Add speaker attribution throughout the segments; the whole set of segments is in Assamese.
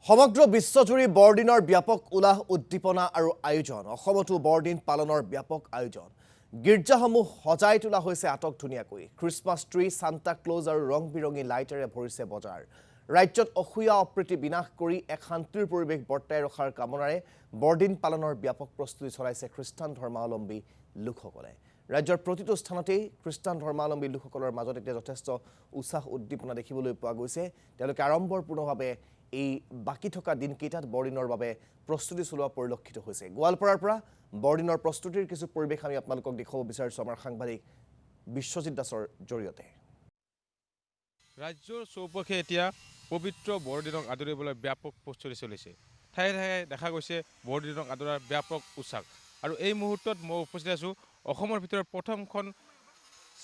Speaker 1: সমগ্ৰ বিশ্বজুৰি বৰদিনৰ ব্যাপক উলাহ উদ্দীপনা আৰু আয়োজন অসমতো বৰদিন পালনৰ ব্যাপক আয়োজন গীৰ্জাসমূহ সজাই তোলা হৈছে আটকধুনীয়াকৈ খ্ৰীষ্টমাছ ট্ৰী সান্তা ক্লজ আৰু ৰং বিৰঙী লাইটেৰে ভৰিছে বজাৰ ৰাজ্যত অসূয়া অপ্ৰীতি বিনাশ কৰি এক শান্তিৰ পৰিৱেশ বৰ্তাই ৰখাৰ কামনাৰে বৰদিন পালনৰ ব্যাপক প্ৰস্তুতি চলাইছে খ্ৰীষ্টান ধৰ্মাৱলম্বী লোকসকলে ৰাজ্যৰ প্ৰতিটো স্থানতেই খ্ৰীষ্টান ধৰ্মাৱলম্বী লোকসকলৰ মাজত এতিয়া যথেষ্ট উৎসাহ উদ্দীপনা দেখিবলৈ পোৱা গৈছে তেওঁলোকে আড়ম্বৰপূৰ্ণভাৱে এই বাকি থকা দিনকেইটাত বৰদিনৰ বাবে প্ৰস্তুতি চলোৱা পৰিলক্ষিত হৈছে গোৱালপাৰাৰ পৰা বৰদিনৰ প্ৰস্তুতিৰ কিছু পৰিৱেশ আমি আপোনালোকক দেখুৱাব বিচাৰিছো আমাৰ সাংবাদিক বিশ্বজিৎ দাসৰ জৰিয়তে
Speaker 2: ৰাজ্যৰ চৌপাশে এতিয়া পবিত্ৰ বৰদিনক আদৰিবলৈ ব্যাপক প্ৰস্তুতি চলিছে ঠায়ে ঠায়ে দেখা গৈছে বৰদিনক আদৰাৰ ব্যাপক উৎসাহ আৰু এই মুহূৰ্তত মই উপস্থিত আছোঁ অসমৰ ভিতৰত প্ৰথমখন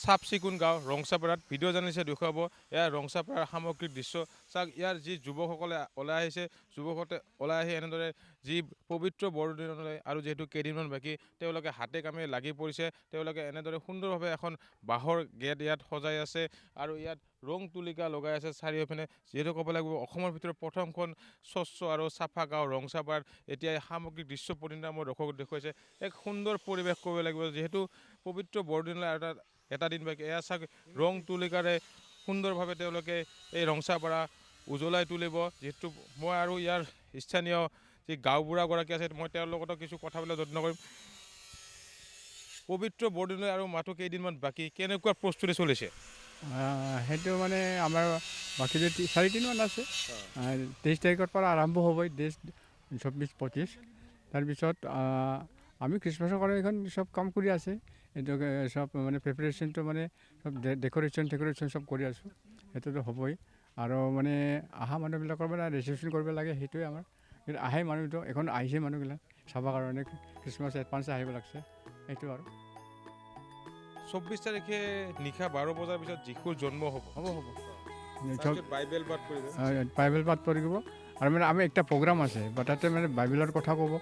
Speaker 2: চাফ চিকুণ গাঁও ৰংচাপাৰাত ভিডিঅ' জাৰ্নেলিষ্টে দেখুৱাব এয়া ৰংচাপাৰাৰ সামগ্ৰিক দৃশ্য চাওক ইয়াৰ যি যুৱকসকলে ওলাই আহিছে যুৱকসকলে ওলাই আহি এনেদৰে যি পবিত্ৰ বৰদিনলৈ আৰু যিহেতু কেইদিনমান বাকী তেওঁলোকে হাতে কামে লাগি পৰিছে তেওঁলোকে এনেদৰে সুন্দৰভাৱে এখন বাঁহৰ গেট ইয়াত সজাই আছে আৰু ইয়াত ৰং তুলিকা লগাই আছে চাৰিওপিনে যিহেতু ক'ব লাগিব অসমৰ ভিতৰত প্ৰথমখন স্বচ্ছ আৰু চাফা গাঁও ৰংচাপাৰাত এতিয়া এই সামগ্ৰিক দৃশ্য প্ৰতিনিধিত্ব মই দৰ্শকক দেখুৱাইছে এক সুন্দৰ পৰিৱেশ কৰিব লাগিব যিহেতু পবিত্ৰ বৰদিনলৈ আৰু এটা দিন বাকী এয়া চাওক ৰং তুলিকাৰে সুন্দৰভাৱে তেওঁলোকে এই ৰংচাপাৰা উজ্বলাই তুলিব যিহেতু মই আৰু ইয়াৰ স্থানীয় যি গাঁওবুঢ়াগৰাকী আছে মই তেওঁৰ লগতো কিছু কথা পাতিবলৈ যত্ন কৰিম পবিত্ৰ বৰদিনলৈ আৰু মাথো কেইদিনমান বাকী কেনেকুৱা প্ৰস্তুতি চলিছে
Speaker 3: সেইটো মানে আমাৰ বাকী 4-3মান আছে 23 তাৰিখৰ পৰা আৰম্ভ হ'বই 24-25 তাৰপিছত আমি খ্ৰীষ্টমাছৰ কাৰণে এখন চব কাম কৰি আছে এইটো সব মানে প্ৰিপাৰেশ্যনটো মানে সব ডেক'ৰেশ্যন চব কৰি আছোঁ সেইটোতো হ'বই আৰু মানে অহা মানুহবিলাকৰ মানে ৰিচিপশ্যন কৰিব লাগে সেইটোৱে আমাৰ কিন্তু আহে মানুহটো এখন আহিছে মানুহবিলাক চাবৰ কাৰণে খ্ৰীষ্টমাছ এডভান্স আহিব লাগছে সেইটো আৰু
Speaker 2: 24 তাৰিখে নিশা 12 বজাৰ পিছত যীশুৰ জন্ম হ'ব বাইবেল পাঠ কৰিব
Speaker 3: বাইবেল পাঠ কৰিব আৰু মানে আমি একটা প্ৰগ্ৰাম আছে বা তাতে মানে বাইবেলৰ কথা ক'ব